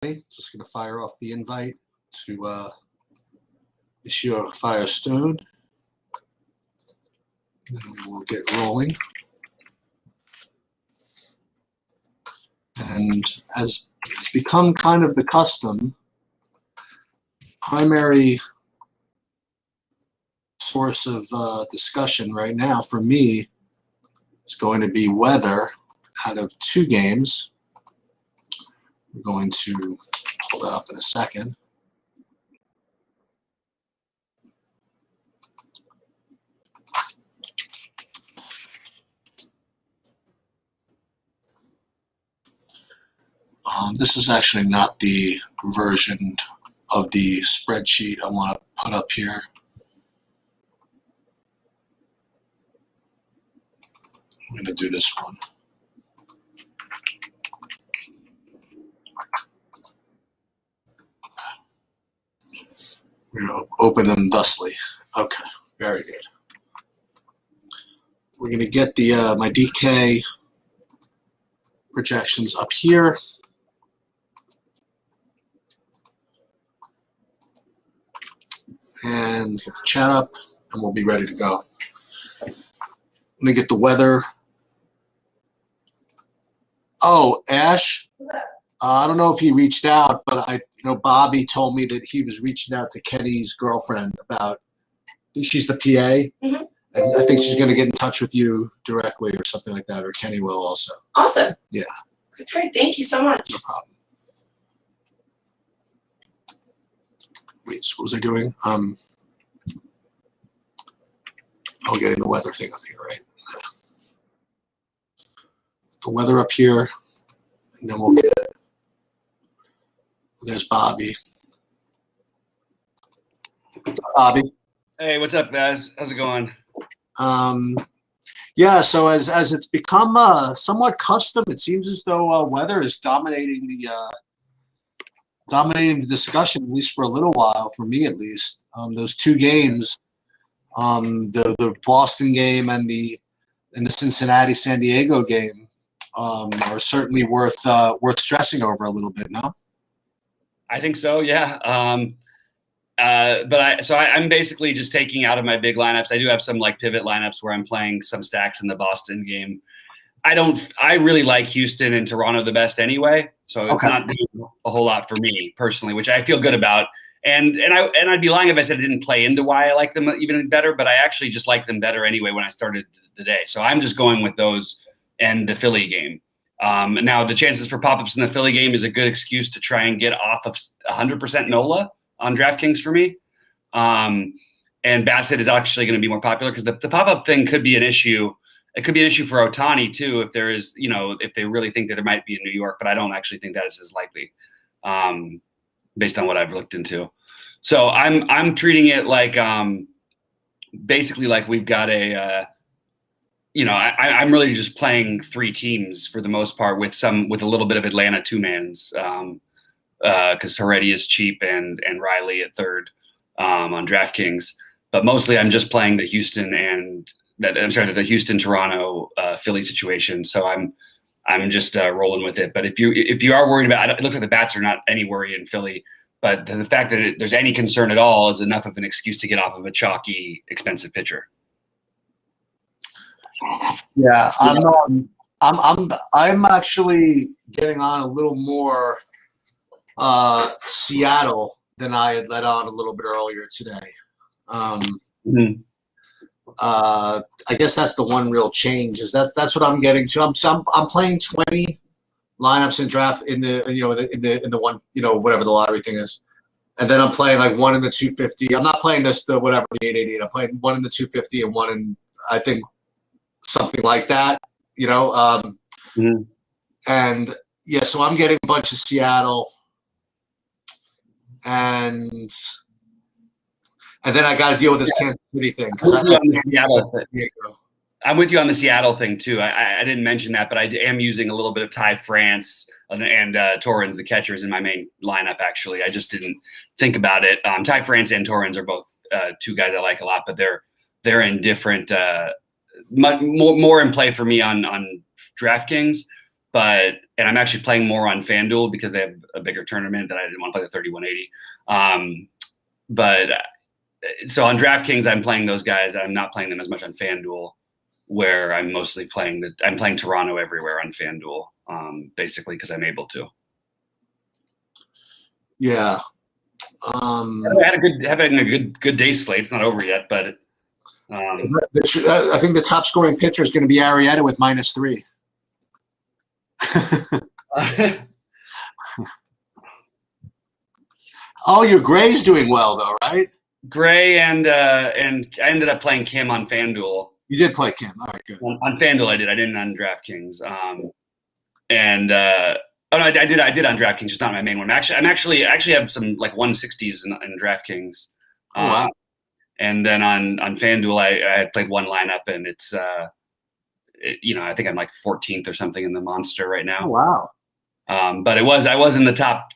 Just going to fire off the invite to issue Firestone. And we'll get rolling. And as it's become kind of the custom, primary source of discussion right now for me is going to be weather out of 2 games. We're going to pull that up in a second. This is actually not the version of the spreadsheet I want to put up here. I'm going to do this one. We're going to open them thusly. Okay, very good. We're going to get the my DK projections up here. And get the chat up, and we'll be ready to go. I'm going to get the weather. Oh, Ash, I don't know if he reached out, but I know Bobby told me that he was reaching out to Kenny's girlfriend about, I think she's the PA, and I think she's going to get in touch with you directly or something like that, or Kenny will also. Awesome. Yeah. That's great. Thank you so much. No problem. Wait, so what was I doing? Getting the weather thing up here, right? The weather up here, and then we'll get, there's Bobby. Bobby. Hey, what's up, guys? How's it going? Yeah, so as it's become somewhat custom, it seems as though weather is dominating the discussion, at least for a little while, for me at least. Those 2 games, the Boston game and the Cincinnati San Diego game, are certainly worth stressing over a little bit. No, I think so. Yeah. I'm basically just taking out of my big lineups. I do have some like pivot lineups where I'm playing some stacks in the Boston game. I really like Houston and Toronto the best anyway. So it's not doing a whole lot for me personally, which I feel good about. And I'd be lying if I said I didn't play into why I like them even better, but I actually just like them better anyway when I started the day. So I'm just going with those and the Philly game. Now the chances for pop-ups in the Philly game is a good excuse to try and get off of 100% NOLA on DraftKings for me. And Bassett is actually going to be more popular because the pop-up thing could be an issue. It could be an issue for Ohtani too, if there is, if they really think that there might be in New York, but I don't actually think that is as likely, based on what I've looked into. So I'm treating it like, basically like we've got a, I'm really just playing 3 teams for the most part with a little bit of Atlanta 2-mans, because Heredia is cheap and Riley at 3rd on DraftKings, but mostly I'm just playing the the Houston Toronto Philly situation. So I'm just rolling with it. But if you are worried about, it looks like the bats are not any worry in Philly, but the fact that there's any concern at all is enough of an excuse to get off of a chalky, expensive pitcher. Yeah, I'm actually getting on a little more Seattle than I had let on a little bit earlier today. I guess that's the one real change, is that's what I'm getting to. I'm playing 20 lineups in draft in the one, whatever the lottery thing is, and then I'm playing like 1 in the 250. I'm not playing the 888. I'm playing 1 in the 250 and 1 in, I think, something like that. And yeah, so I'm getting a bunch of Seattle, and then I got to deal with this Kansas City thing. I'm with you on the Seattle thing too. I didn't mention that, but I am using a little bit of Ty France and Torrens, the catchers, in my main lineup. Actually, I just didn't think about it. Ty France and Torrens are both 2 guys I like a lot, but they're in different, more in play for me on DraftKings. and I'm actually playing more on FanDuel because they have a bigger tournament that I didn't want to play the 3180. So on DraftKings, I'm playing those guys. I'm not playing them as much on FanDuel, where I'm mostly playing I'm playing Toronto everywhere on FanDuel, basically because I'm able to. Yeah. Having a good day slate. It's not over yet, but I think the top scoring pitcher is going to be Arrieta with -3. Oh, your Gray's doing well though, right? Gray and I ended up playing Kim on FanDuel. You did play Kim. All right, good. On FanDuel, I did. I didn't on DraftKings. Oh no, I did on DraftKings, just not my main one. I actually have some like 160s in DraftKings. Oh, wow. And then on FanDuel, I had played one lineup, and it's I think I'm like 14th or something in the Monster right now. Oh, wow. But I was in the top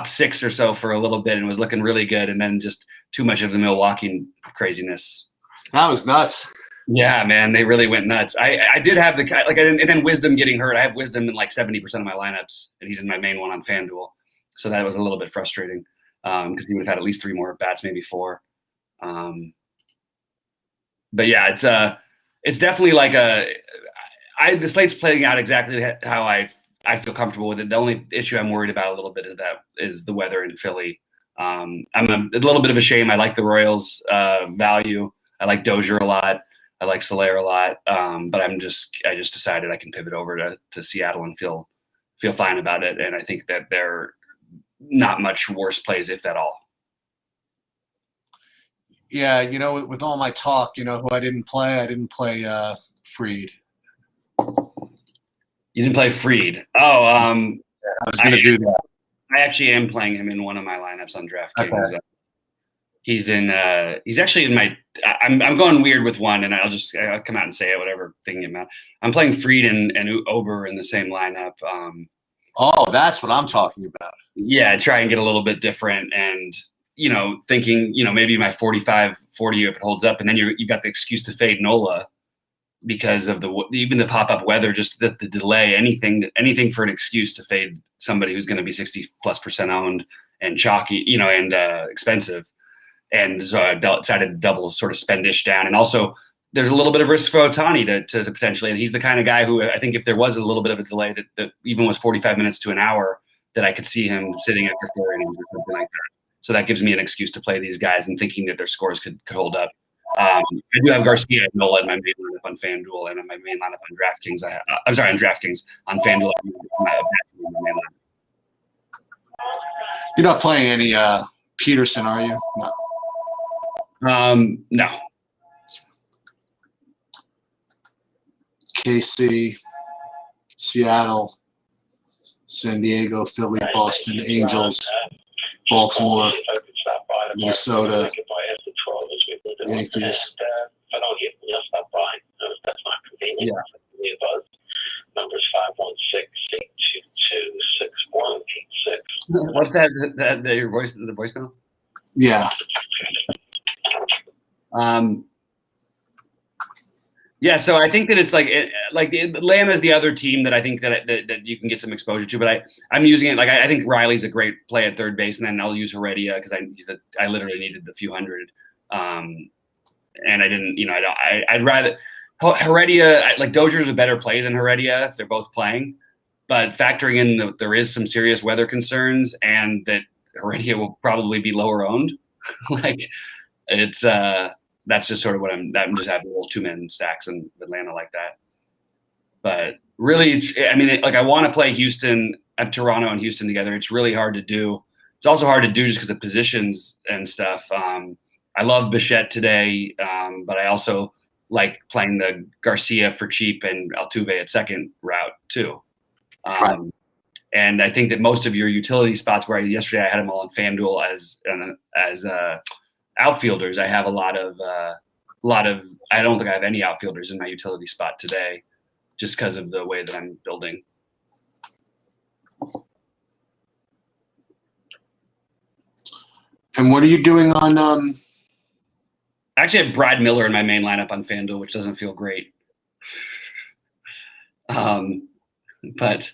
6 or so for a little bit, and was looking really good, and then just too much of the Milwaukee craziness. That was nuts. Yeah, man, they really went nuts. I did have and then Wisdom getting hurt. I have Wisdom in like 70% of my lineups, and he's in my main one on FanDuel. So that was a little bit frustrating because he would have had at least 3 more bats, maybe 4. But yeah, it's definitely like the slate's playing out exactly how I feel comfortable with it. The only issue I'm worried about a little bit is the weather in Philly. I'm a little bit of a shame. I like the Royals value. I like Dozier a lot. I like Soler a lot, but I just decided I can pivot over to Seattle and feel fine about it. And I think that they're not much worse plays, if at all. Yeah, with all my talk, who I didn't play Fried. You didn't play Fried. Oh, I was going to do that. I actually am playing him in one of my lineups on DraftKings. Okay. He's actually in my. I'm going weird with one, and I'll come out and say it, whatever thinking about. I'm playing Fried and Ober in the same lineup. Oh, that's what I'm talking about. Yeah, try and get a little bit different, and thinking maybe my 45-40 if it holds up, and then you got the excuse to fade Nola because of even the pop-up weather, just the delay, anything for an excuse to fade somebody who's going to be 60+% owned and chalky, and expensive. And so I decided to double sort of spendish down. And also there's a little bit of risk for Ohtani to potentially, and he's the kind of guy who I think if there was a little bit of a delay that even was 45 minutes to an hour, that I could see him sitting after 4 innings or something like that. So that gives me an excuse to play these guys and thinking that their scores could hold up. I do have Garcia and Nola in my main lineup on FanDuel, and in my main lineup on DraftKings. On DraftKings. On FanDuel, You're not playing any Peterson, are you? No. No. KC, Seattle, San Diego, Philly, Boston, Angels, Baltimore, Minnesota, Yankees. Yeah. Numbers 516-822-6186. What's that your voice, the voicemail? Yeah. Yeah, so I think that it's like Atlanta is the other team that I think that you can get some exposure to, but I'm using it I think Riley's a great play at third base, and then I'll use Heredia because I literally needed the few hundred, and I didn't, I'd rather Heredia, like Dozier's a better play than Heredia if they're both playing, but factoring in that there is some serious weather concerns and that Heredia will probably be lower owned, it's that's just sort of what I'm just having little 2-man stacks in Atlanta like that. But really, I mean, I want to play Houston, Toronto and Houston together. It's really hard to do. It's also hard to do just because of positions and stuff. I love Bichette today, but I also like playing the Garcia for cheap and Altuve at second route too. And I think that most of your utility spots where yesterday I had them all on FanDuel as outfielders, I have a lot of I don't think I have any outfielders in my utility spot today just because of the way that I'm building. And what are you doing on I actually have Brad Miller in my main lineup on FanDuel, which doesn't feel great. but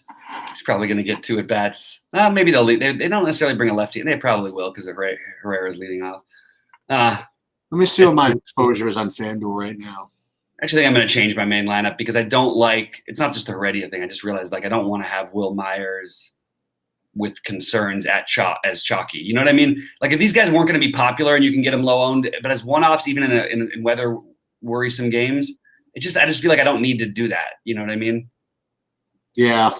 he's probably going to get 2 at bats. Maybe they'll lead. They don't necessarily bring a lefty. They probably will because Herrera's leading off. Let me see what my exposure is on FanDuel right now. Actually, I think I'm going to change my main lineup because I don't like. It's not just the Heredia thing. I just realized I don't want to have Will Myers with concerns as chalky. You know what I mean? Like if these guys weren't going to be popular and you can get them low owned, but as one-offs, even in weather worrisome games, I just feel like I don't need to do that. You know what I mean? Yeah.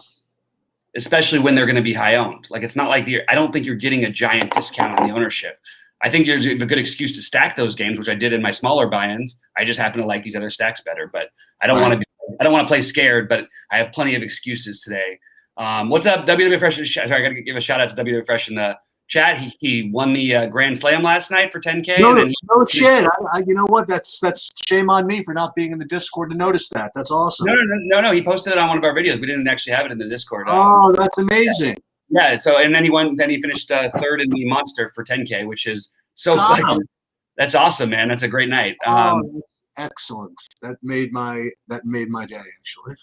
Especially when they're going to be high owned. Like it's not like I don't think you're getting a giant discount on the ownership. I think there's a good excuse to stack those games, which I did in my smaller buy-ins. I just happen to like these other stacks better, but I don't want to play scared, but I have plenty of excuses today. What's up, WW Fresh? Sorry, I got to give a shout out to WW Fresh in the chat. He won the Grand Slam last night for 10K. No shit. You know what? That's shame on me for not being in the Discord to notice that. That's awesome. No. He posted it on one of our videos. We didn't actually have it in the Discord. Oh, that's amazing. Yeah. So and then he finished third in the Monster for 10K, which is so. That's awesome, man. That's a great night. That's excellent. That made my day actually.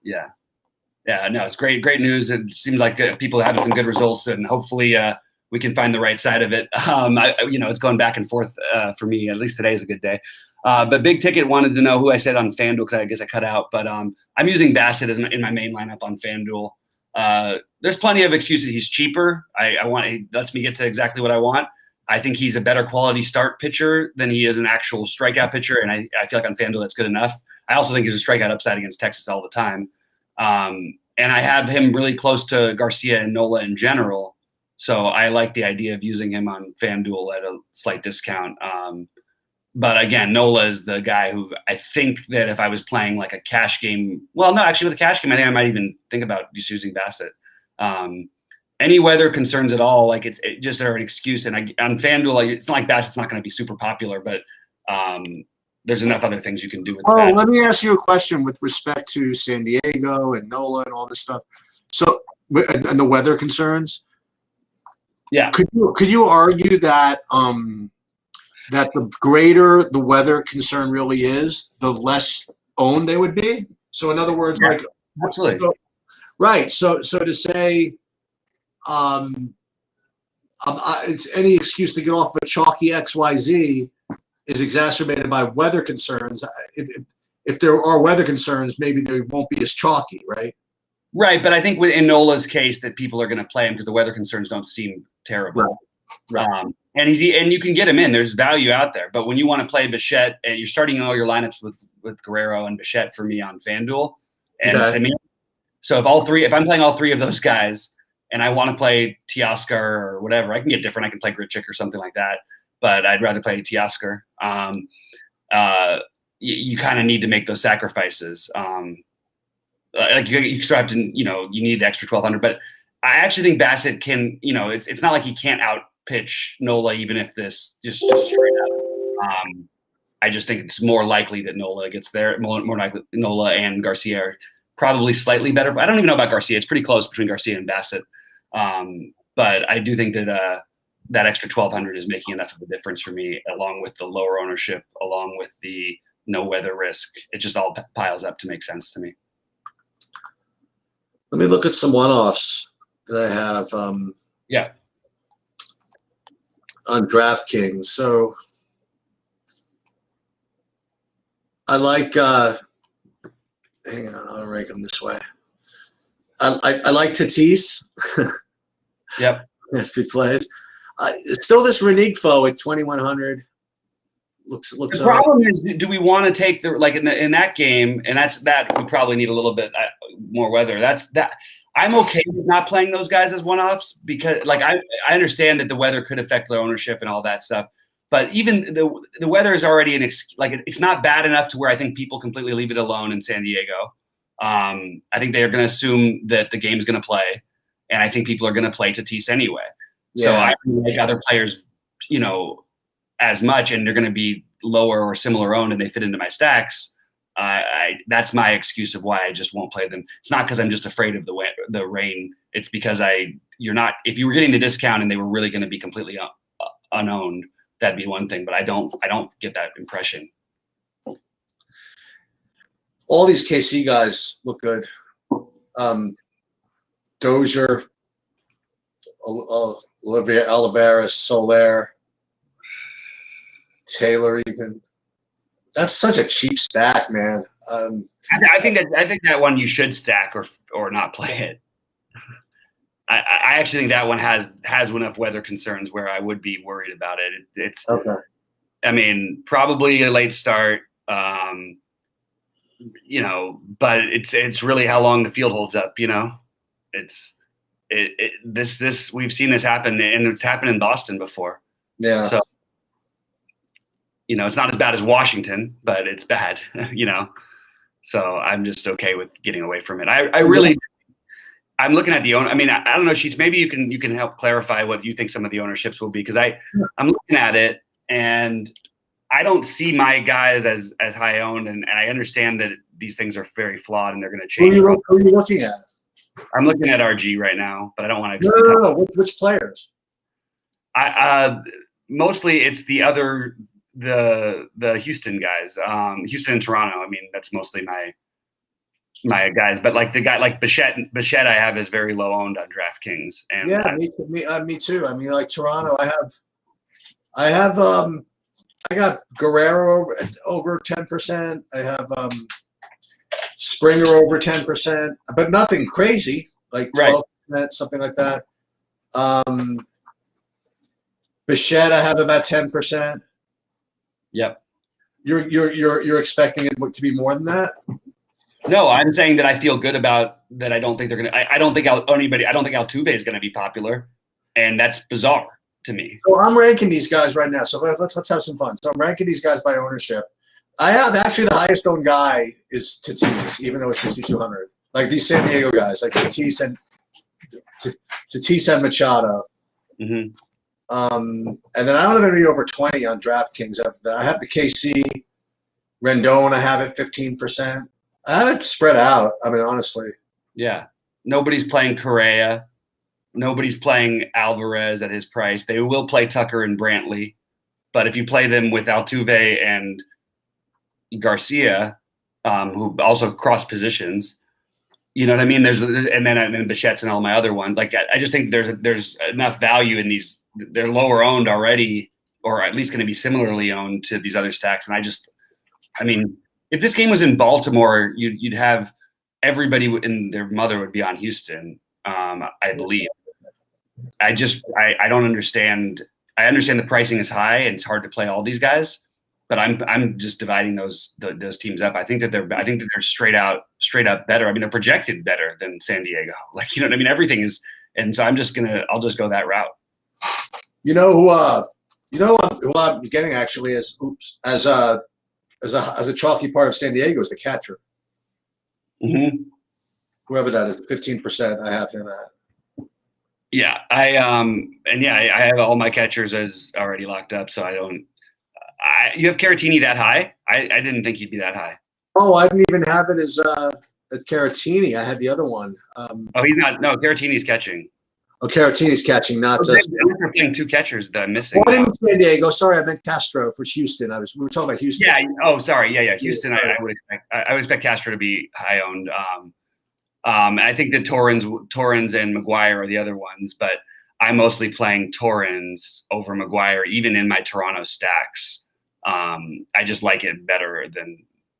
Yeah. Yeah, no, it's great news. It seems like people are having some good results, and hopefully we can find the right side of it. It's going back and forth for me. At least today is a good day. But Big Ticket wanted to know who I said on FanDuel because I guess I cut out. But I'm using Bassett in my main lineup on FanDuel. There's plenty of excuses. He's cheaper. He lets me get to exactly what I want. I think he's a better quality start pitcher than he is an actual strikeout pitcher, and I feel like on FanDuel that's good enough. I also think he's a strikeout upside against Texas all the time. And I have him really close to Garcia and Nola in general. So I like the idea of using him on FanDuel at a slight discount. But again, Nola is the guy who I think that if I was playing like a cash game, well, no, actually with a cash game, I think I might even think about just using Bassett. Any weather concerns at all, like it's just an excuse. And on FanDuel, it's not like Bassett's not going to be super popular, but there's enough other things you can do with that. Let me ask you a question with respect to San Diego and NOLA and all this stuff. So, and the weather concerns. Yeah. Could you argue that that the greater the weather concern really is, the less owned they would be? So in other words, like absolutely. So to say, it's any excuse to get off a chalky XYZ is exacerbated by weather concerns. If there are weather concerns, maybe they won't be as chalky, right? Right, but I think in Nola's case that people are going to play him because the weather concerns don't seem terrible. Right. And you can get him in. There's value out there. But when you want to play Bichette, and you're starting all your lineups with Guerrero and Bichette for me on FanDuel, and Simeon. So if I'm playing all three of those guys, and I want to play Teoscar or whatever, I can get different. I can play Grichuk or something like that. But I'd rather play Teoscar. You kind of need to make those sacrifices. Like you sort of have to, you need the extra 1,200. But I actually think Bassett can, it's not like he can't out pitch Nola even if this just straight up. I just think it's more likely that Nola gets there. More likely Nola and Garcia are probably slightly better. But I don't even know about Garcia. It's pretty close between Garcia and Bassett. But I do think that that extra 1,200 is making enough of a difference for me, along with the lower ownership, along with the no weather risk. It just all piles up to make sense to me. Let me look at some one-offs that I have. Yeah. On DraftKings. So I like, hang on, I'll rank them this way. I like Tatis. Yep. If he plays. Still this Renigfo at 2,100. Looks. The problem is, do we want to take in that game? And that we probably need a little bit more weather. I'm okay with not playing those guys as one-offs because, I understand that the weather could affect their ownership and all that stuff. But even the weather is already it's not bad enough to where I think people completely leave it alone in San Diego. I think they are going to assume that the game's going to play, and I think people are going to play Tatis anyway. Yeah. So I like other players, as much, and they're going to be lower or similar owned, and they fit into my stacks. That's my excuse of why I just won't play them. It's not because I'm just afraid of the rain. It's because if you were getting the discount and they were really going to be completely unowned, that'd be one thing. But I don't get that impression. All these KC guys look good. Dozier, Oliveira, Soler, Taylor even. That's such a cheap stack, man. I think that one you should stack or not play it. I actually think that one has enough weather concerns where I would be worried about it. It's okay. I mean, probably a late start, you know, but it's really how long the field holds up. You know, this we've seen this happen, and it's happened in Boston before. Yeah. So, you know, it's not as bad as Washington, but it's bad. You know, so I'm just okay with getting away from it. I'm looking at the owner. I mean, I don't know, Sheets. Maybe you can help clarify what you think some of the ownerships will be, because I'm looking at it and I don't see my guys as high owned, and I understand that these things are very flawed and they're going to change. Who are you looking at? I'm looking at RG right now, but I don't want to. No. Which players? Mostly it's the Houston guys, Houston and Toronto. I mean, that's mostly my guys, but like the guy like Bichette I have is very low owned on DraftKings. And yeah, me too. I mean, like Toronto, I got Guerrero over 10%. I have Springer over 10%, but nothing crazy, like 12%, something like that. Bichette, I have about 10%. Yep. You're expecting it to be more than that? No, I'm saying that I feel good about that. I don't think they're gonna. I don't think Altuve is gonna be popular, and that's bizarre to me. So I'm ranking these guys right now. So let's have some fun. So I'm ranking these guys by ownership. I have actually the highest owned guy is Tatis, even though it's 6,200. Like these San Diego guys, like Tatis and Machado. Mm-hmm. And then I don't have anybody over 20 on DraftKings. I have the KC, Rendon. I have it 15%. I have it spread out. I mean, honestly. Yeah. Nobody's playing Correa. Nobody's playing Alvarez at his price. They will play Tucker and Brantley. But if you play them with Altuve and Garcia, who also cross positions, you know what I mean? And then Bichette's and all my other ones. Like I just think there's enough value in these. They're lower owned already, or at least going to be similarly owned to these other stacks. And I mean, if this game was in Baltimore, you'd have everybody and their mother would be on Houston. I believe. I don't understand. I understand the pricing is high and it's hard to play all these guys, but I'm just dividing those teams up. I think that they're straight up better. I mean, they're projected better than San Diego. Like, you know what I mean? Everything is, and so I'll just go that route. You know who I'm getting actually as a chalky part of San Diego is the catcher. Mm-hmm. Whoever that is, 15%. I have him at. Yeah, I have all my catchers as already locked up, so I don't. You have Caratini that high? I didn't think you'd be that high. Oh, I didn't even have it as Caratini. I had the other one. He's not. No, Caratini's catching. Oh, Caratini's catching, not just. We're playing two catchers that I'm missing. Oh, I didn't San Diego. Sorry, I meant Castro for Houston. We were talking about Houston. Yeah. Oh, sorry. Yeah. Houston. I would expect Castro to be high owned. I think that Torrens and McGuire are the other ones, but I'm mostly playing Torrens over McGuire, even in my Toronto stacks. I just like it better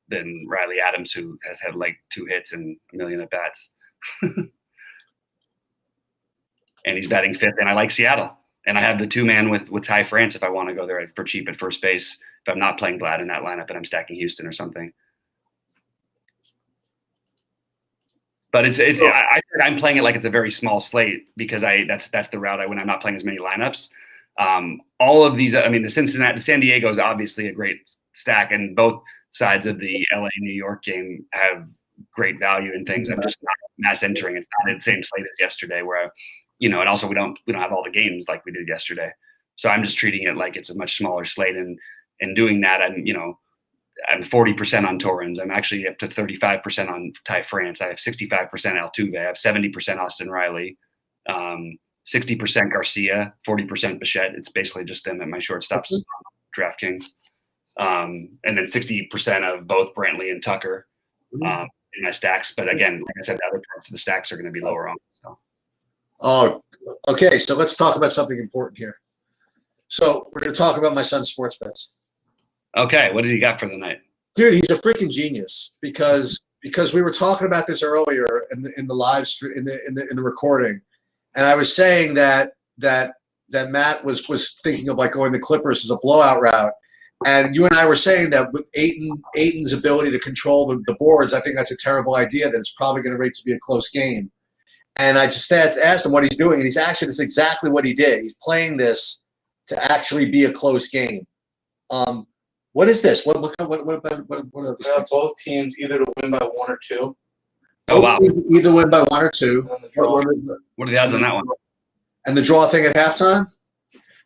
than Riley Adams, who has had like 2 hits and a million at bats. And he's batting 5th, and I like Seattle. And I have the 2-man with Ty France if I want to go there for cheap at first base, if I'm not playing Vlad in that lineup and I'm stacking Houston or something. But I'm playing it like it's a very small slate because that's the route I when I'm not playing as many lineups. All of these, I mean, the San Diego is obviously a great stack, and both sides of the LA New York game have great value and things. I'm just not mass entering. It's not the same slate as yesterday where, and also we don't have all the games like we did yesterday. So I'm just treating it like it's a much smaller slate, and doing that, I'm 40% on Torrens. I'm actually up to 35% on Ty France. I have 65% Altuve. I have 70% Austin Riley, 60% Garcia, 40% Bichette. It's basically just them at my shortstops on DraftKings. And then 60% of both Brantley and Tucker. in my stacks. But again, like I said, the other parts of the stacks are going to be lower on. So. Oh, okay. So let's talk about something important here. So we're going to talk about my son's sports bets. Okay, what does he got for the night? Dude, he's a freaking genius because we were talking about this earlier in the live stream in the recording, and I was saying that Matt was thinking of like going the Clippers as a blowout route, and you and I were saying that with Ayton's ability to control the boards, I think that's a terrible idea. That it's probably going to rate to be a close game, and I just asked him what he's doing, and he's actually that's exactly what he did. He's playing this to actually be a close game. What is this? What are these things? Both teams either to win by 1 or 2. Oh wow! Either win by 1 or 2. And the draw. What are the odds on that one? And the draw thing at halftime.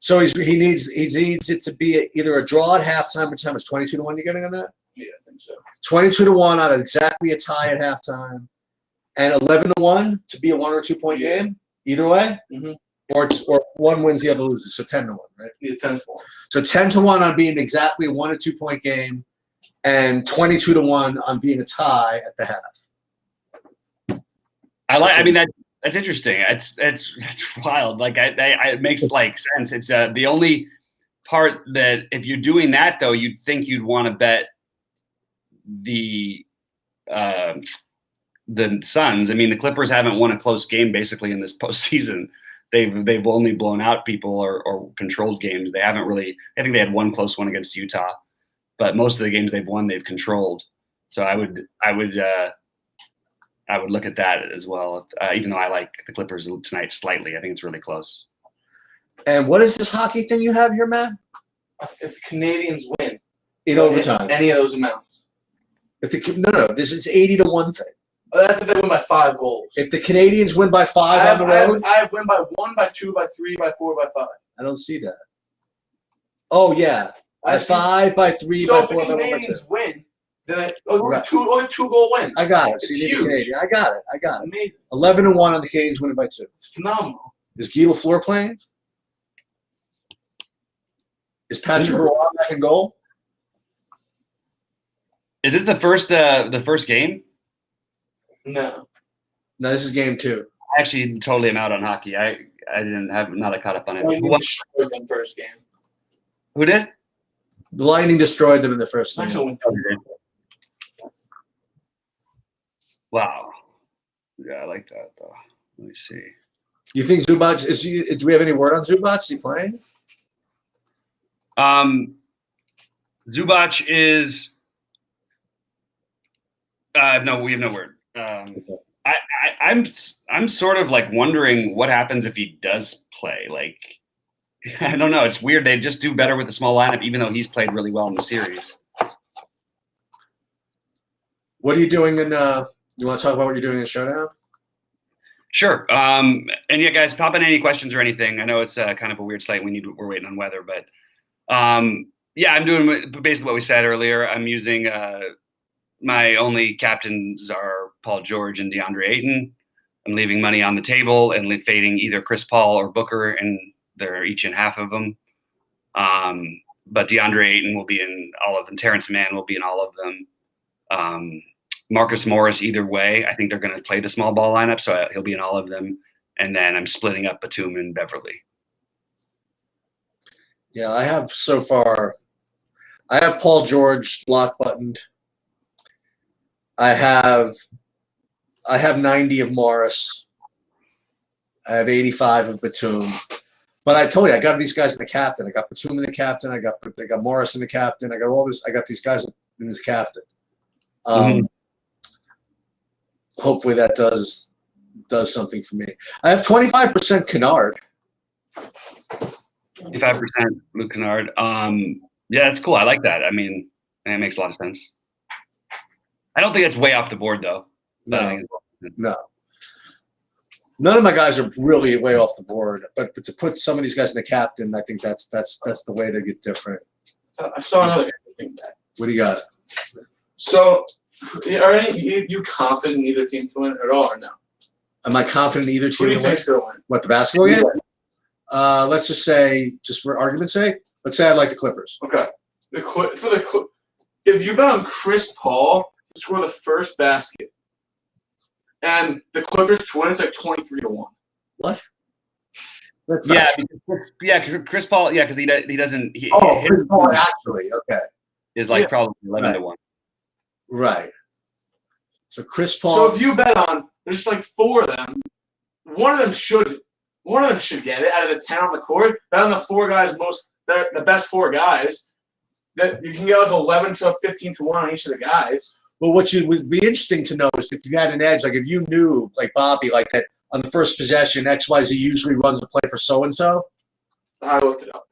So he needs it to be either a draw at halftime. What time is 22 to 1? You getting on that? Yeah, I think so. 22 to 1 on exactly a tie at halftime, and 11 to 1 to be a 1 or 2 point game. Either way, or one wins, the other loses. So 10 to 1, right? Yeah, 10 to 1. So 10 to 1 on being exactly a 1 or 2 point game, and 22 to 1 on being a tie at the half. I mean that's interesting. It's wild. Like it makes like sense. It's the only part that if you're doing that though, you'd think you'd want to bet the Suns. I mean, the Clippers haven't won a close game basically in this postseason. They've only blown out people or controlled games. They haven't really. I think they had one close one against Utah, but most of the games they've won, they've controlled. So I would look at that as well. Even though I like the Clippers tonight slightly, I think it's really close. And what is this hockey thing you have here, Matt? If Canadians win In overtime. any of those amounts. No, this is 80 to 1 thing. Oh, that's if they win by 5 goals. If the Canadians win by 5 on the road, I win by 1, by 2, by 3, by 4, by 5. I don't see that. Oh yeah, by 5, by 3, So by if 4, the by 1, by 2. Canadians win, then Right. two goal win. I got it. It's See, the huge. Canadian. I got it. Amazing. 11 to 1 on the Canadians winning by 2. It's phenomenal. Is Guy Lafleur playing? Is Patrick Roy back in goal? Is this the first game? No. No, this is game 2. I actually totally am out on hockey. I didn't have not caught up on it. Well, Who you won? destroyed them first game. Who did? The Lightning destroyed them in the first I game. should win. Wow. Yeah, I like that though. Let me see. You think Zubac is? Do we have any word on Zubac? Is he playing? Zubac is. No, we have no word. I'm sort of like wondering what happens if he does play. Like, I don't know. It's weird. They just do better with the small lineup, even though he's played really well in the series. What are you doing in? You want to talk about what you're doing in the showdown? Sure. And yeah, guys, pop in any questions or anything. I know it's kind of a weird slate. We're waiting on weather, but yeah, I'm doing basically what we said earlier. I'm using my only captains are Paul George and DeAndre Ayton. I'm leaving money on the table and fading either Chris Paul or Booker, and they're each in half of them. But DeAndre Ayton will be in all of them. Terrence Mann will be in all of them. Marcus Morris, either way, I think they're going to play the small ball lineup, so he'll be in all of them. And then I'm splitting up Batum and Beverly. Yeah, I have so far. I have Paul George lock buttoned. I have 90 of Morris. I have 85 of Batum. But I told you, I got these guys in the captain. I got Batum in the captain. I got Morris in the captain. I got all this. I got these guys in the captain. Hopefully that does something for me. I have 25% Kennard. 25% Luke Kennard. Yeah, that's cool. I like that. I mean, it makes a lot of sense. I don't think it's way off the board, though. No. None of my guys are really way off the board, but to put some of these guys in the captain, I think that's the way to get different. I saw another thing back. What do you got? So, are you confident in either team to win at all, or no? Am I confident in either Who team? do you to win? think's going to win? What, the basketball game? Let's just say, just for argument's sake, let's say I like the Clippers. Okay. If you bet on Chris Paul, to score the first basket. And the Clippers to win is like 23-1. What? That's Yeah, not- Chris Paul. Yeah, because he doesn't. Oh, his Chris Paul, actually. Okay. is like Yeah. probably 11 to Right. 1. Right. So Chris Paul. So if you bet on, there's like 4 of them. One of them should get it out of the 10 on the court. Bet on the 4 guys the best 4 guys. That you can get like 11 to 15-1 on each of the guys. Well, what you would be interesting to know is if you had an edge, like if you knew, like Bobby, like that on the first possession, XYZ usually runs a play for so and so. I looked it up.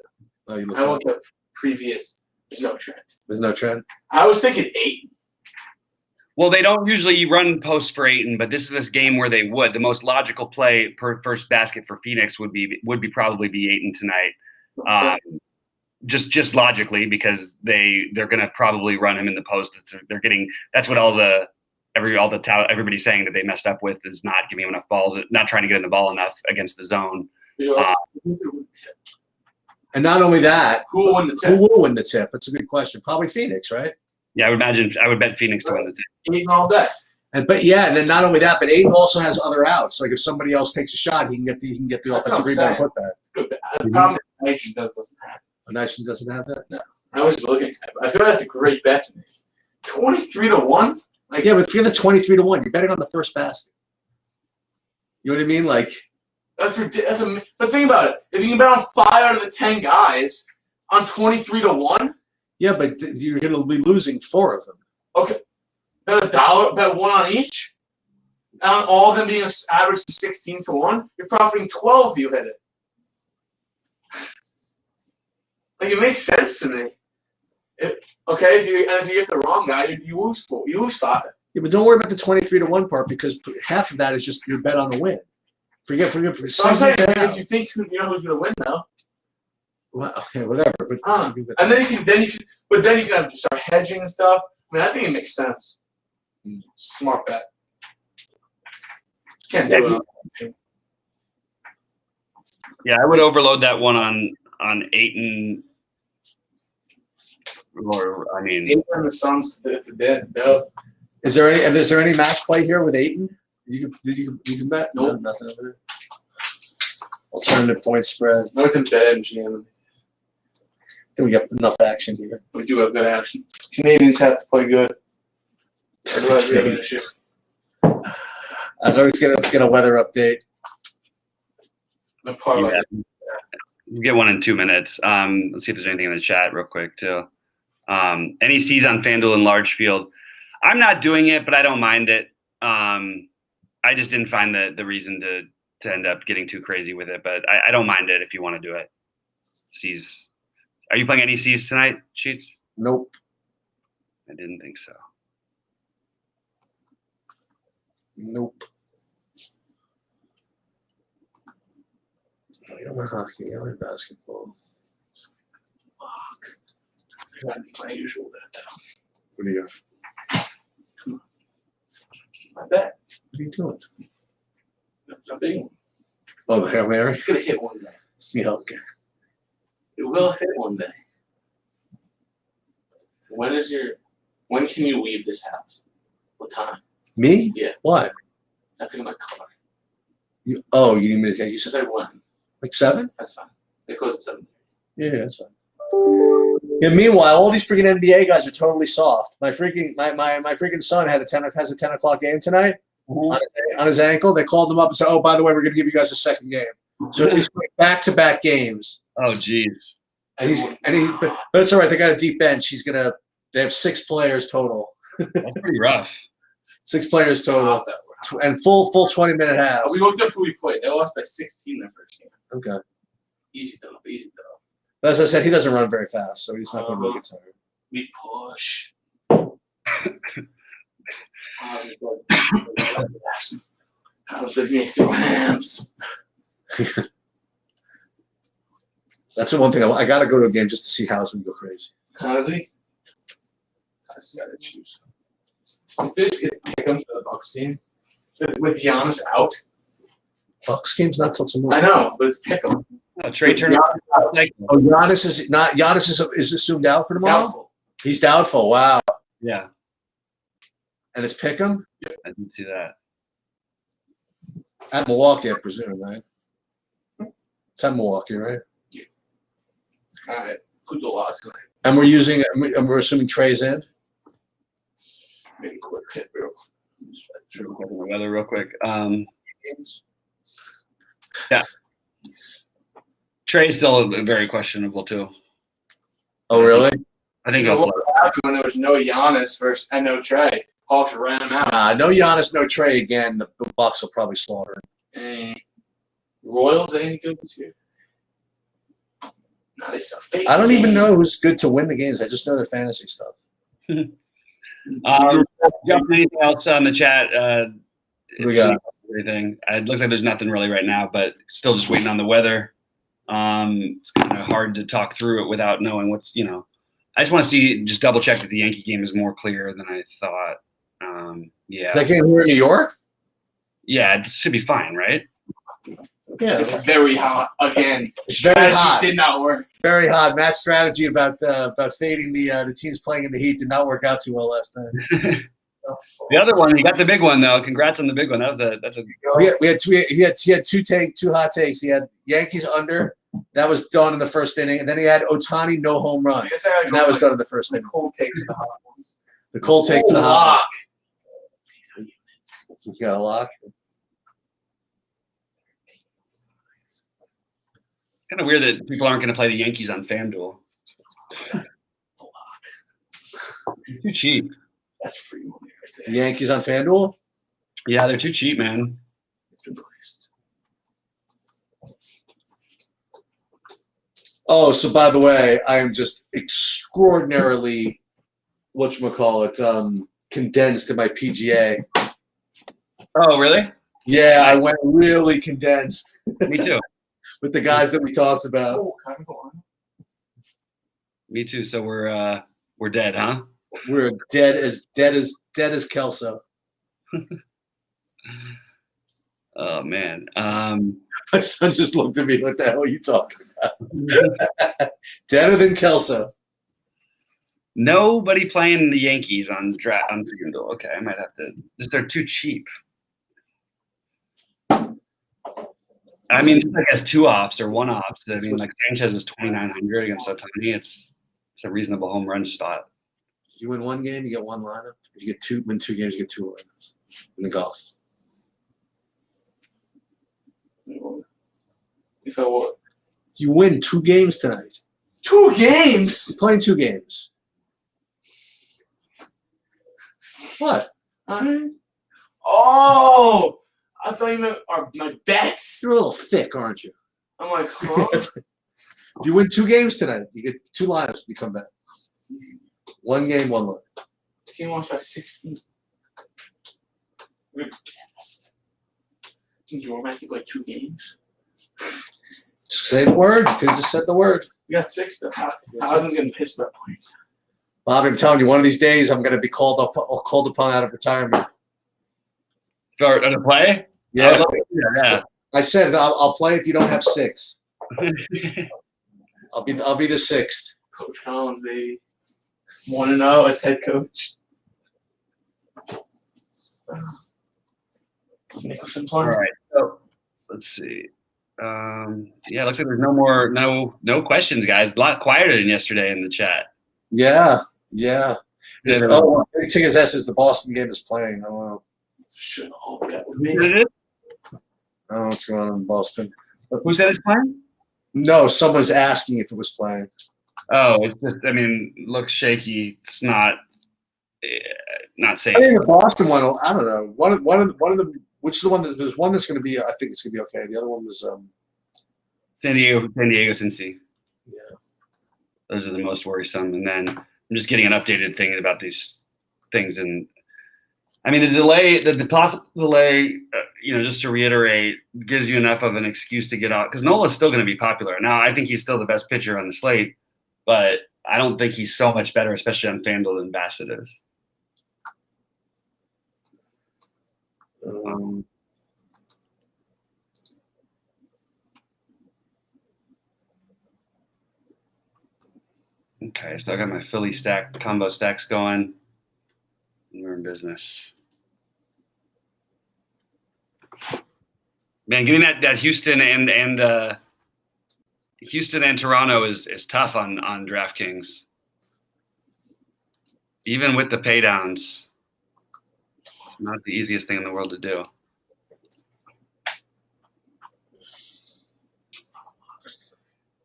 Oh, you look I looked up previous. There's no trend. There's no trend. I was thinking 8. Well, they don't usually run post for Ayton, but this is this game where they would. The most logical play per first basket for Phoenix would probably be Ayton tonight. Just logically, because they're going to probably run him in the post. That's what everybody's saying that they messed up with is not giving him enough balls, not trying to get in the ball enough against the zone. And not only that, Who will win the who tip? will win the tip? That's a good question. Probably Phoenix, right? Yeah, I would bet Phoenix to win the tip. Ayton all day. And then not only that, but Aiden also has other outs. Like if somebody else takes a shot, he can get the That's offensive what I'm rebound saying. putback. It's good. The problem is Nation doesn't have. Nation doesn't have that. I was just looking at it. I feel that's a great bet to me. 23-1. Like Yeah, but if you're the 23-1, you're betting on the first basket. You know what I mean? Like, that's ridiculous. But think about it. If you can bet on 5 out of the 10 guys on 23-1, yeah, but you're going to be losing 4 of them. okay, bet $1, bet 1 on each. And all of them being average 16-1, you're profiting 12 if you hit it. Like it makes sense to me. If you get the wrong guy, you lose 4. You lose 5. Yeah, but don't worry about the 23-1 part because half of that is just your bet on the win. Forget. So I'm saying bet out. if you think you know who's going to win though, Well, okay, whatever. But and then you can have to start hedging and stuff. I mean, I think it makes sense. Smart bet. Can't do it. Yeah, I would overload that one on Ayton. Or Ayton and the Suns the dead. No. is there any match play here with Ayton? You can bet? Nope. No, nothing over there. Alternative point spread. No, it's in bed and GM. I think we got enough action here. We do have good action. Canadians have to play good. Otherwise, we have an issue. Let's get a weather update. No parlay. Yeah. We'll get one in 2 minutes. Let's see if there's anything in the chat real quick too. Any C's on FanDuel and large field? I'm not doing it, but I don't mind it. I just didn't find the reason to end up getting too crazy with it, but I don't mind it if you want to do it. C's. Are you playing any C's tonight, Sheets? Nope. I didn't think so. Nope. I don't want hockey. I like basketball. Fuck. I gotta do my usual bet. What are you? My bet. What are you doing? A big one. Oh, the Hail Mary. It's gonna hit one day. Yeah. Okay. It will hit one day. When can you leave this house? What time? Me? Yeah. What? I pick up my car. You need me to take you? You said I won. Like 7? That's fine. They close at 7. Yeah, that's fine. Yeah. Meanwhile, all these freaking NBA guys are totally soft. My freaking son has a 10 o'clock game tonight on his ankle. They called him up and said, "Oh, by the way, we're going to give you guys a second game." So he's playing back-to-back games. Oh, geez. But it's all right. They got a deep bench. They have 6 players total. That's pretty rough. 6 players total, Off that round. and full 20-minute halves. We looked up who we played. They lost by 16 their first game. Okay. Easy though. But as I said, he doesn't run very fast, so he's not going to really get tired. We push. How does it make throw hands? That's the one thing I got to go to a game just to see Hausman go crazy. How does he? I just gotta choose. Basically, pick him for the Bucks game. With Giannis out. Bucks game's not till tomorrow. I know, but it's pick him. Trey Turner. Oh, Giannis is not. Giannis is assumed out for tomorrow. Doubtful. He's doubtful. Wow. Yeah. And it's Pick'em I didn't see that. at Milwaukee, I presume, right? It's at Milwaukee, right? All right. Put the lock tonight. And we're using, and we're assuming Trey's in. Maybe quick hit real. Sure, we'll go over the weather real quick. Trey's still very questionable too. Oh, really? I think You know he'll what happened when there was no Giannis versus and no Trey? Hawks ran him out. No Giannis, no Trey again. The Bucks will probably slaughter him. And Royals ain't any good this year. No, they still fake. I don't even know who's good to win the games. I just know their fantasy stuff. Jump anything else on the chat? What we got? Everything. It looks like there's nothing really right now, but still just waiting on the weather. It's kind of hard to talk through it without knowing what's, I just want to see, just double check that the Yankee game is more clear than I thought. Yeah. Is that game here in New York? Yeah, it should be fine, right? Yeah, It's very hot again. It's very Strategy hot. Did not work. very hot. Matt's strategy about fading the teams playing in the heat did not work out too well last night. The other one, you got the big one though. Congrats on the big one. That's a He had two hot takes. He had Yankees under. That was done in the first inning, and then he had Ohtani no home run, I guess I gotta and go that was with done in the first inning. cold take to the hot ones. The cold take to the hot. Lock. ones. You got a lock. kind of weird that people aren't going to play the Yankees on FanDuel. Too cheap. That's free money right The there. Yankees on FanDuel. Yeah, they're too cheap, man. It's been placed. Oh, so by the way, I am just extraordinarily, condensed in my PGA. Oh, really? Yeah, I went really condensed Me too. with the guys that we talked about. Oh, kind of on. Me too. So we're dead, huh? We're dead as Kelso. Oh man. My son just looked at me. What the hell are you talking about? Deader than Kelso. Nobody playing the Yankees on FanDuel. Okay, I might have to. Just they're too cheap. I mean, it's like has two offs or one offs. I mean, like Sanchez is 2,900 against Ohtani. It's a reasonable home run spot. You win one game, you get one lineup. If you win two games, you get two lineups in the golf. If I what? You win 2 games tonight. 2 games. You're playing 2 games. What? Alright. Oh, I thought you meant my bets. You're a little thick, aren't you? I'm like, huh? You win 2 games tonight. You get 2 lineups. You come back. 1 game, 1 line. Team lost by 16. We're gassed. You're making like 2 games. Just say the word. You could have just said the word. We got 6 though. Housen's getting pissed at that point. Bob, I'm telling you, one of these days I'm going to be called upon out of retirement. To play? Yeah. Yeah. I said I'll play if you don't have 6. I'll be the 6th. Coach Collins, baby. 1-0 as head coach. Nicholson All playing. right. So let's see. Yeah, looks like there's no questions, guys. A lot quieter than yesterday in the chat. Yeah. Yeah. Oh, Big Tickets S is the Boston game is playing. I don't know. Should all bet with me. Who said it? I don't know what's going on in Boston. Who said it's playing? No, someone's asking if it was playing. Oh, it's just. I mean, looks shaky. It's not safe. I think the Boston one. I don't know. One of them. Which is the one that there's one that's going to be. I think it's going to be okay. The other one was. San Diego, Cincy. Yeah. Those are the most worrisome. And then I'm just getting an updated thing about these things. And I mean, the possible delay, just to reiterate, gives you enough of an excuse to get out because Nola's still going to be popular. Now, I think he's still the best pitcher on the slate, but I don't think he's so much better, especially on FanDuel, than Bassett is. Okay, so I got my Philly combo stacks going. We're We're in business. Man, getting that Houston and Houston and Toronto is tough on DraftKings. Even with the paydowns, it's not the easiest thing in the world to do.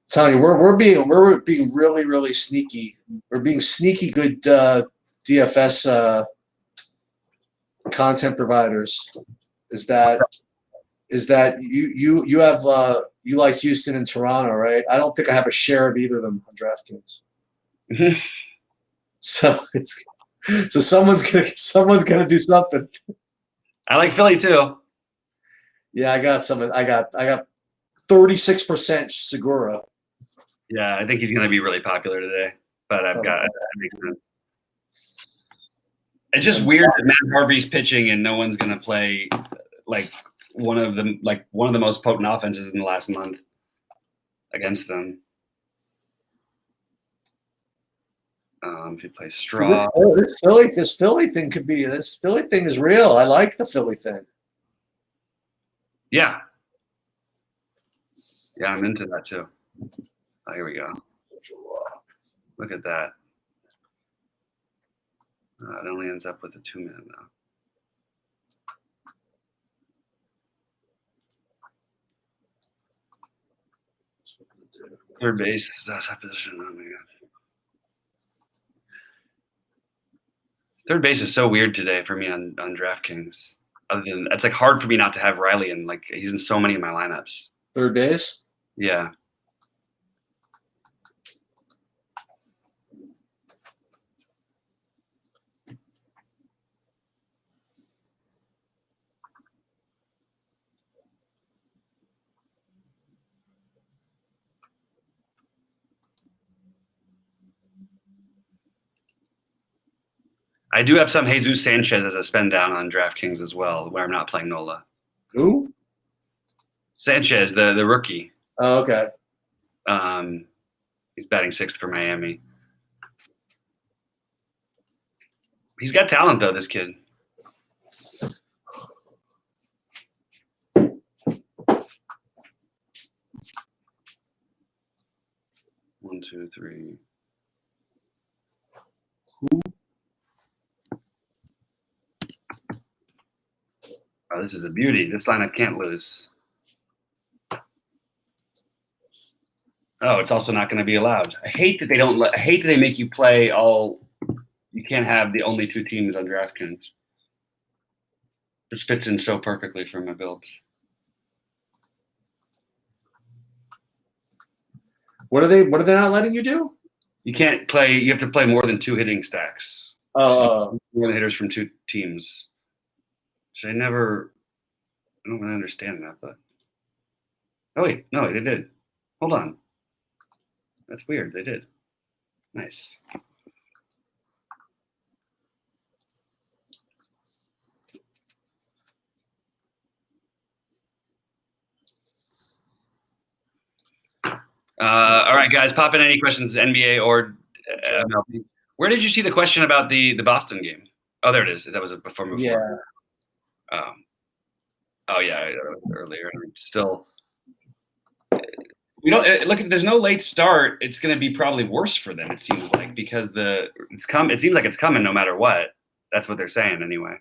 Telling you, we're being really, really sneaky. We're being sneaky good DFS content providers. Is that you have you like Houston and Toronto, right? I don't think I have a share of either of them on DraftKings. Mhm. So someone's gonna do something. I like Philly too. Yeah, I got 36% Segura. Yeah, I think he's going to be really popular today. But that makes sense. It's just weird that Matt Harvey's pitching and no one's going to play like one of the most potent offenses in the last month against them. If he plays Straw, This Philly thing is real. I like the Philly thing. yeah, I'm into that too. Oh, here we go. Look at that. It only ends up with a 2-minute now. Third base is outside position. Oh my god. Third base is so weird today for me on DraftKings. Other than it's like hard for me not to have Riley in. Like he's in so many of my lineups. Third base. Yeah. I do have some Jesus Sanchez as a spend down on DraftKings as well, where I'm not playing Nola. Who? Sanchez, the rookie. Oh, okay. He's batting 6th for Miami. He's got talent though, this kid. One, two, three. Oh, this is a beauty. This lineup can't lose. Oh, it's also not going to be allowed. I hate that they don't. I hate that they make you play all. You can't have the only 2 teams on DraftKings. This fits in so perfectly for my builds. What are they not letting you do? You can't play. You have to play more than 2 hitting stacks. Oh. More than hitters from 2 teams. Which I don't really understand that, but. Oh wait, no, they did. Hold on. That's weird. They did. Nice. All right, guys, pop in any questions, NBA or MLB. Where did you see the question about the Boston game? Oh, there it is. That was before. Yeah. Oh yeah, earlier. Still, we don't look. There's no late start. It's going to be probably worse for them. It seems like because It seems like it's coming no matter what. That's what they're saying anyway.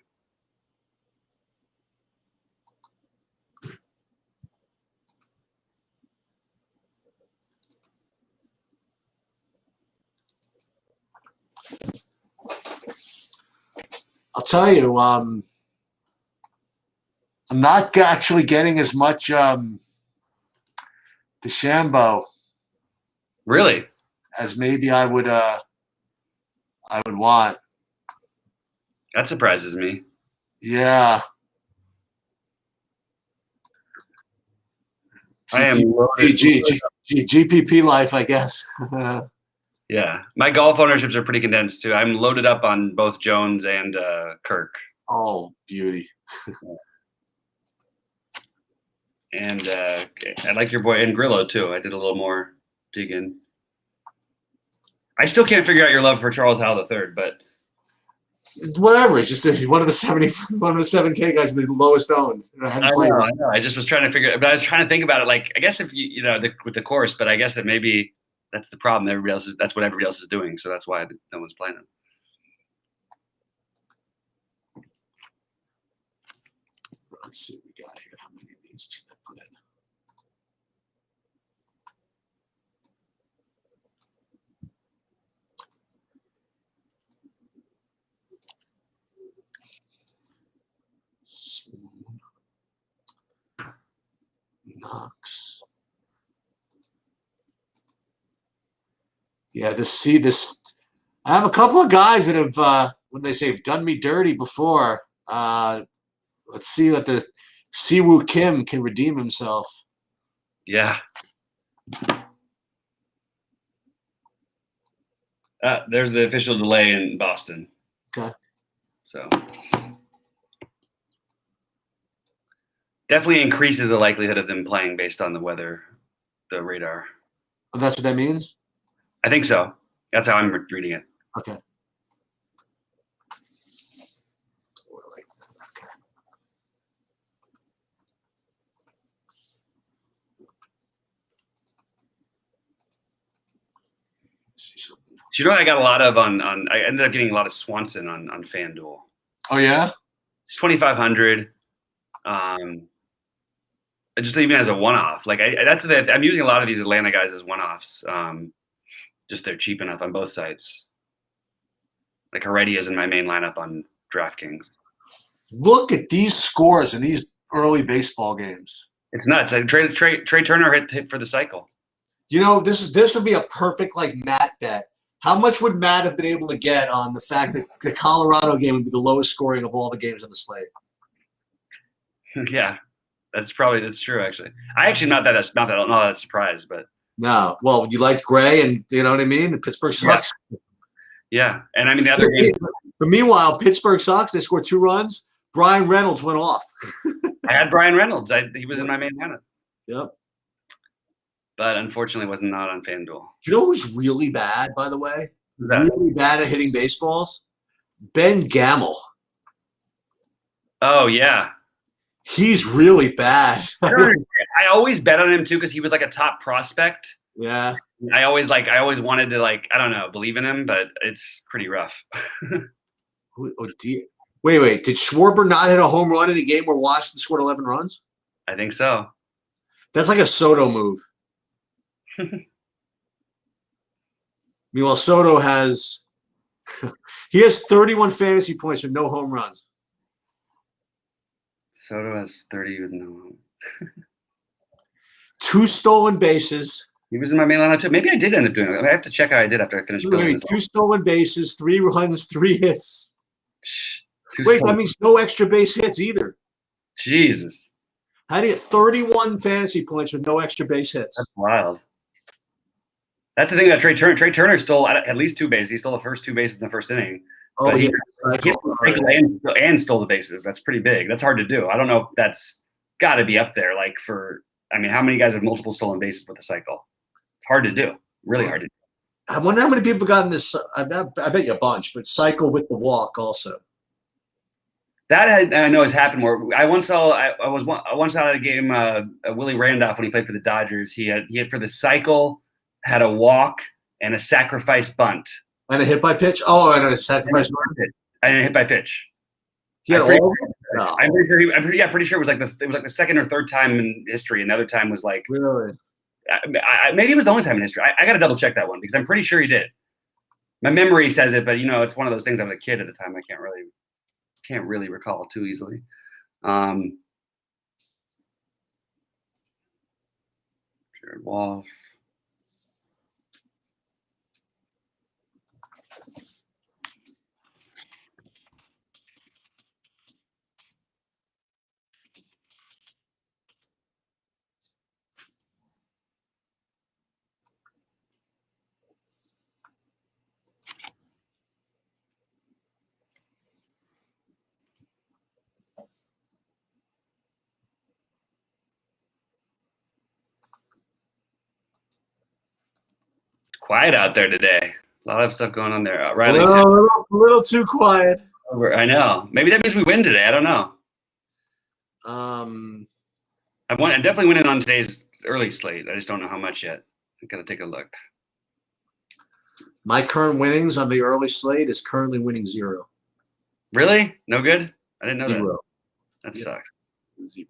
I'll tell you, I'm not actually getting as much DeChambeau Really? as maybe I would want. That surprises me. Yeah. I am loaded. GPP life, I guess. Yeah, my golf ownerships are pretty condensed too. I'm loaded up on both Jones and Kirk. Oh, beauty. And I like your boy and Grillo too. I did a little more digging. I still can't figure out your love for Charles Howell III, but Whatever. It's just that he's one of the 7K guys, the lowest owned. I hadn't played. I know. I just was trying to figure, but I was trying to think about it. Like, I guess if with the course, but I guess that maybe that's the problem. That's what everybody else is doing, so that's why no one's playing him. Let's see what we got here. How many of these do I put in? Swoon. Knox. Yeah, this. I have a couple of guys that have, when they say, done me dirty before. Let's see what the Siwoo Kim can redeem himself. Yeah. There's the official delay in Boston. Okay. So definitely increases the likelihood of them playing based on the weather, the radar. Oh, that's what that means? I think so. That's how I'm reading it. Okay. Oh, I like that. Okay. See something. You know, I got a lot of on. I ended up getting a lot of Swanson on FanDuel. Oh yeah. It's 2,500. Just even as a one-off. Like I'm using a lot of these Atlanta guys as one-offs. Just they're cheap enough on both sites. Like Heredia is in my main lineup on DraftKings. Look at these scores in these early baseball games. It's nuts. Like Trey Turner hit for the cycle. You know, this would be a perfect like Matt bet. How much would Matt have been able to get on the fact that the Colorado game would be the lowest scoring of all the games on the slate? Yeah, that's true. Actually, I actually not that surprised, but No. Well, you like Gray, and you know what I mean. Pittsburgh sucks. yeah. And I mean the other game. But meanwhile, Pittsburgh sucks. They scored 2 runs. Brian Reynolds went off. I had Brian Reynolds. He was in my main lineup. Yep. But unfortunately, was not on FanDuel. You know who's really bad, by the way? Who's that? Really bad at hitting baseballs? Ben Gamel. Oh yeah. He's really bad. I always bet on him too because he was like a top prospect. Yeah. I always wanted to I don't know, believe in him, but it's pretty rough. Wait. Did Schwarber not hit a home run in a game where Washington scored 11 runs? I think so. That's like a Soto move. Meanwhile, Soto has 31 fantasy points with no home runs. Soto has 30 with no. 2 stolen bases. He was in my main lineup too. Maybe I did end up doing it. I have to check how I did after I finished building this. 2 stolen bases, 3 runs, 3 hits. Two Wait, stolen. that means no extra base hits either. Jesus. How do you get 31 fantasy points with no extra base hits? That's wild. That's the thing that Trey Turner stole at least 2 bases. He stole the first 2 bases in the first inning. Oh, But yeah. and stole the bases. That's pretty big. That's hard to do. I don't know if that's got to be up there. How many guys have multiple stolen bases with a cycle? It's hard to do. Really hard to do. I wonder how many people have gotten this. I bet you a bunch, but cycle with the walk also. That I know has happened more. I once saw at a game Willie Randolph when he played for the Dodgers. He hit for the cycle, had a walk, and a sacrifice bunt. And a hit by pitch? Oh, and a sacrifice. And a hit by pitch. He had I'm all of them? No. I'm pretty sure it was like the second or third time in history, and the other time was like Really? maybe it was the only time in history. I got to double check that one because I'm pretty sure he did. My memory says it, but it's one of those things. I was a kid at the time. I can't really recall too easily. Jared Wolf. Quiet out there today. A lot of stuff going on there. Riley, A little too quiet. I know. Maybe that means we win today. I don't know. Um, I'm definitely winning on today's early slate. I just don't know how much yet. I gotta take a look. my current winnings on the early slate is currently winning 0. Really? No good? I didn't know 0. that. That Yep. sucks. 0.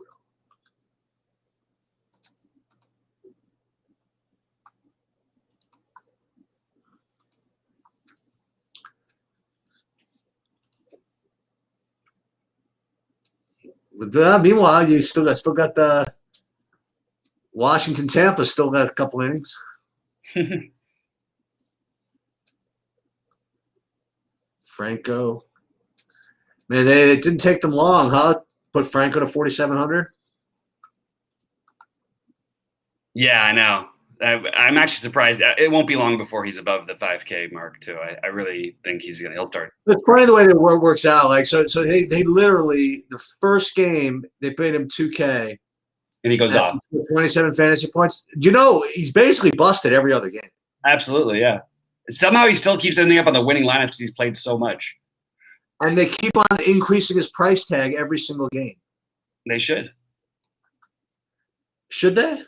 Meanwhile, you still got the Washington Tampa still got a couple innings. Franco, man, it didn't take them long, huh? Put Franco to 4,700. Yeah, I know. I'm actually surprised. It won't be long before he's above the 5K mark too. I really think he'll start. It's funny the way the world works out. Like so they literally the first game they paid him 2K And he goes off. 27 fantasy points. You know, he's basically busted every other game. Absolutely, yeah. Somehow he still keeps ending up on the winning lineup because he's played so much. And they keep on increasing his price tag every single game. They should. Should they?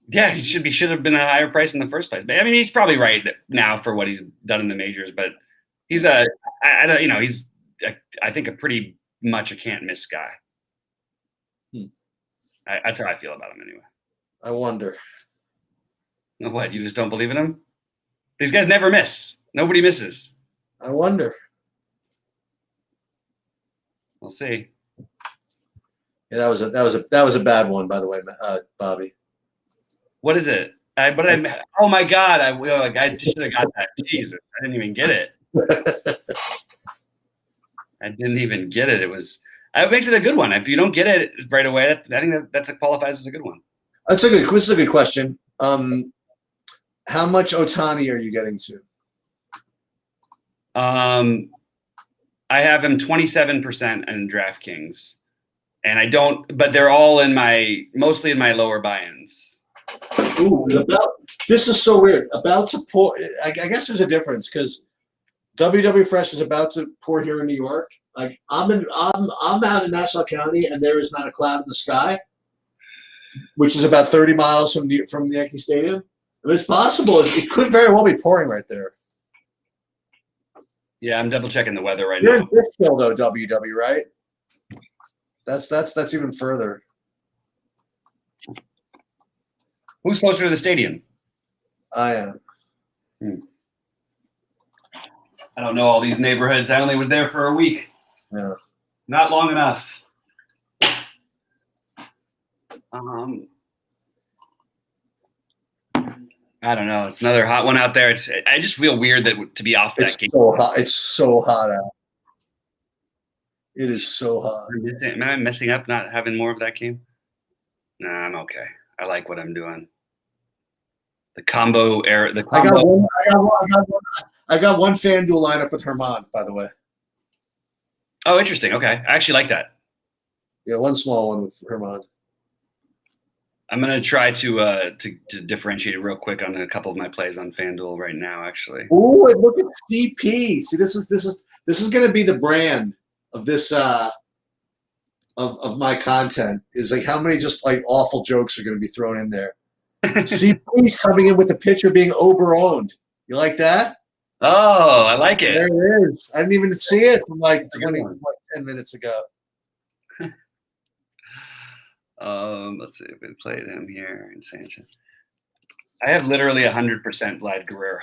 Yeah, he should have been a higher price in the first place. But I mean, he's probably right now for what he's done in the majors. But he's I think a pretty much a can't miss guy. That's how I feel about him anyway. I wonder. What, you just don't believe in him? These guys never miss. Nobody misses. I wonder. We'll see. Yeah, that was a bad one, by the way, Bobby. What is it? Oh my God! I should have got that. Jesus, I didn't even get it. I didn't even get it. It makes it a good one. If you don't get it right away, I think that qualifies as a good one. This is a good question. How much Ohtani are you getting to? I have him 27% in DraftKings, and I don't. But they're all mostly in my lower buy-ins. Ooh, this is so weird. About to pour. I guess there's a difference because WW Fresh is about to pour here in New York. Like I'm out in Nassau County, and there is not a cloud in the sky, which is about 30 miles from the Yankee Stadium. I mean, it's possible. It could very well be pouring right there. Yeah, I'm double checking the weather right You're now. in Fishkill, though, WW, right? That's even further. Who's closer to the stadium? I am. I don't know all these neighborhoods. I only was there for a week. Yeah. Not long enough. I don't know. It's another hot one out there. I just feel weird to be off that game. So hot. It's so hot out. It is so hot. Am I messing up not having more of that game? Nah, I'm okay. I like what I'm doing. The combo error. I got one FanDuel lineup with Herman, by the way. Oh, interesting. Okay, I actually like that. Yeah, one small one with Herman. I'm gonna try to differentiate it real quick on a couple of my plays on FanDuel right now. Actually. Ooh, and look at CP. See, this is going to be the brand of this of my content. Is like how many just like awful jokes are going to be thrown in there. CP's coming in with the pitcher being Ober-owned. You like that? Oh, I like it. There it is. I didn't even see it from like 10 minutes ago. Let's see if we played him here in Sanchez. I have literally 100% Vlad Guerrero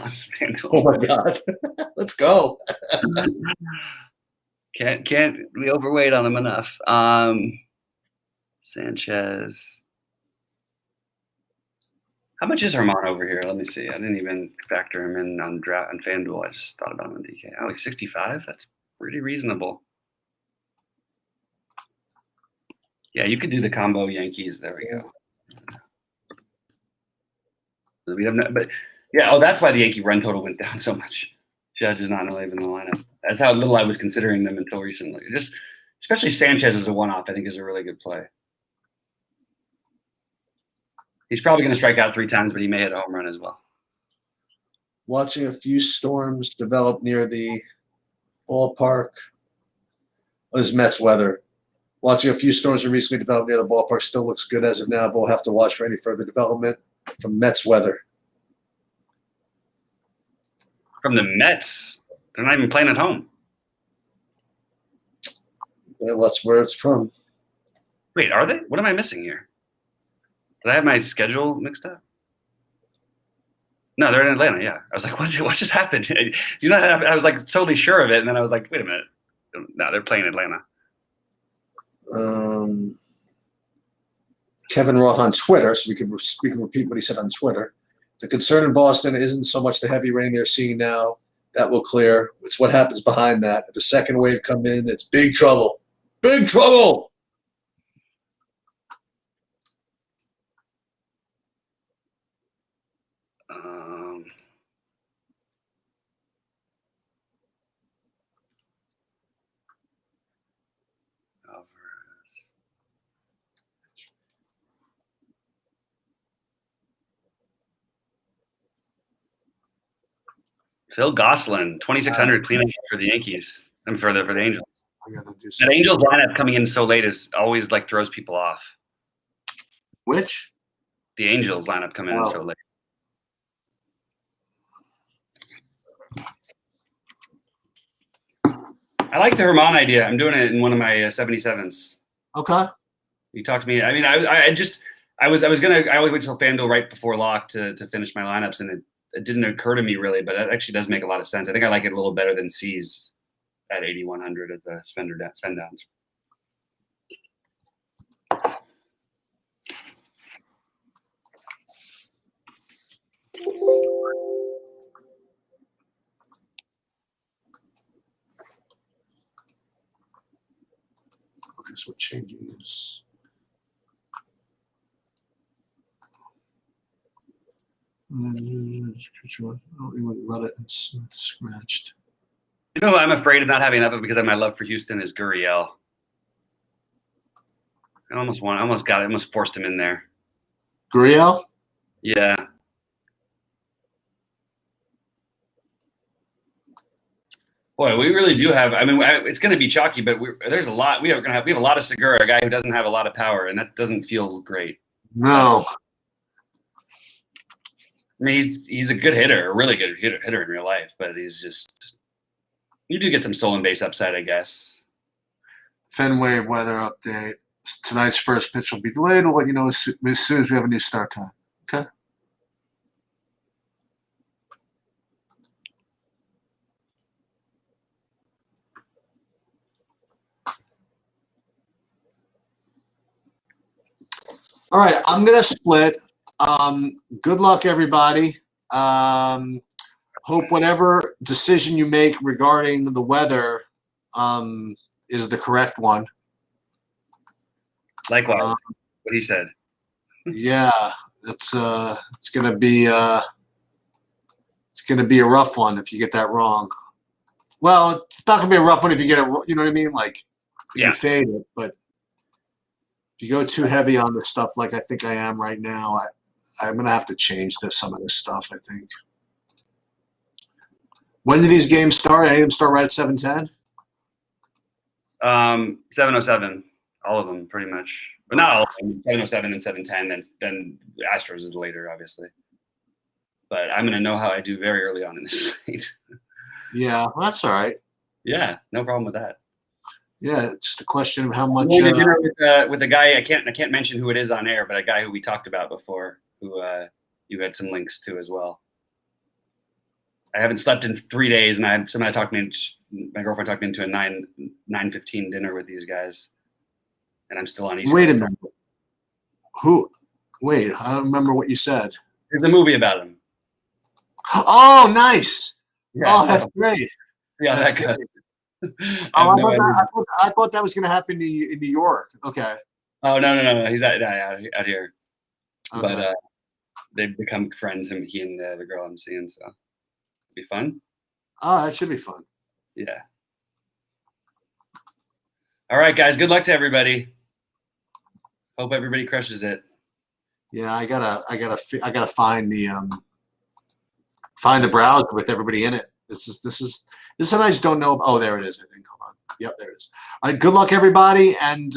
on FanDuel. Oh my God. Let's go. Can't we overweight on him enough. Sanchez. How much is Herman over here? Let me see. I didn't even factor him in on FanDuel. I just thought about him on DK. Oh, like 65? That's pretty reasonable. Yeah, you could do the combo Yankees. There we go. We have but yeah, that's why the Yankee run total went down so much. Judge is not really in the lineup. That's how little I was considering them until recently. Especially Sanchez as a one-off, I think is a really good play. He's probably going to strike out 3 times, but he may hit a home run as well. Watching a few storms develop near the ballpark. This Mets weather. Watching a few storms are recently developed near the ballpark still looks good as of now, but we'll have to watch for any further development from Mets weather. From the Mets. They're not even playing at home. Yeah, that's where it's from. Wait, are they? What am I missing here? Did I have my schedule mixed up? No, they're in Atlanta. Yeah, I was like, what just happened? You know, I was like totally sure of it, and then I was like, wait a minute. No, they're playing Atlanta. Kevin Roth on Twitter, so we can repeat what he said on Twitter. The concern in Boston isn't so much the heavy rain they're seeing now. That will clear. It's what happens behind that. If a second wave come in, it's big trouble. Big trouble. Phil Gosselin, 2,600 cleaning for the Yankees. And for the Angels. I gotta do That something. Angels lineup coming in so late is always like throws people off. Which? The Angels lineup coming in so late. I like the Herman idea. I'm doing it in one of my 77s. Okay. You talked to me. I mean, I always wait till FanDuel right before lock to finish my lineups, and it didn't occur to me really, but it actually does make a lot of sense. I think I like it a little better than C's at 8,100 as the spend downs. Okay, so we're changing this. Rudder and Smith scratched. You know who I'm afraid of not having enough of because of my love for Houston is Gurriel. I almost forced him in there. Gurriel? Yeah. Boy, we really do have. I mean, it's going to be chalky, but there's a lot. We have a lot of Segura, a guy who doesn't have a lot of power, and that doesn't feel great. No. I mean, he's a good hitter, a really good hitter in real life, but he's just. You do get some stolen base upside, I guess. Fenway weather update. Tonight's first pitch will be delayed. We'll let you know as soon as we have a new start time. Okay. All right, I'm gonna split. Good luck, everybody. Hope whatever decision you make regarding the weather is the correct one. Likewise, what he said. Yeah, it's gonna be a rough one if you get that wrong. Well, it's not gonna be a rough one if you get it. You know what I mean? Like if you fade it, but if you go too heavy on this stuff, like I think I am right now, I'm gonna have to change some of this stuff. I think. When do these games start? Any of them start right at 7:10? 7:07, all of them pretty much, but not all of them. 7:07 and 7:10, then Astros is later, obviously. But I'm gonna know how I do very early on in this slate. Yeah, well, that's all right. Yeah, no problem with that. Yeah, it's just a question of how much. We had dinner with a guy I can't mention who it is on air, but a guy who we talked about before, who you had some links to as well. I haven't slept in 3 days, and my girlfriend talked me into a 9:15 dinner with these guys, and I'm still on East Coast. Wait a minute. Who? Wait, I don't remember what you said. There's a movie about him. Oh, nice. Yeah, Oh, that's great. Yeah, That's that great. guy. I thought that was going to happen in New York. Okay. Oh no! He's out here, Okay. but they've become friends. He and the girl I'm seeing, so it'll be fun. Oh, that should be fun. Yeah. All right, guys. Good luck to everybody. Hope everybody crushes it. Yeah, I gotta find the browser with everybody in it. This is something I just don't know. Oh, there it is. I think. Hold on. Yep, there it is. All right, good luck, everybody, and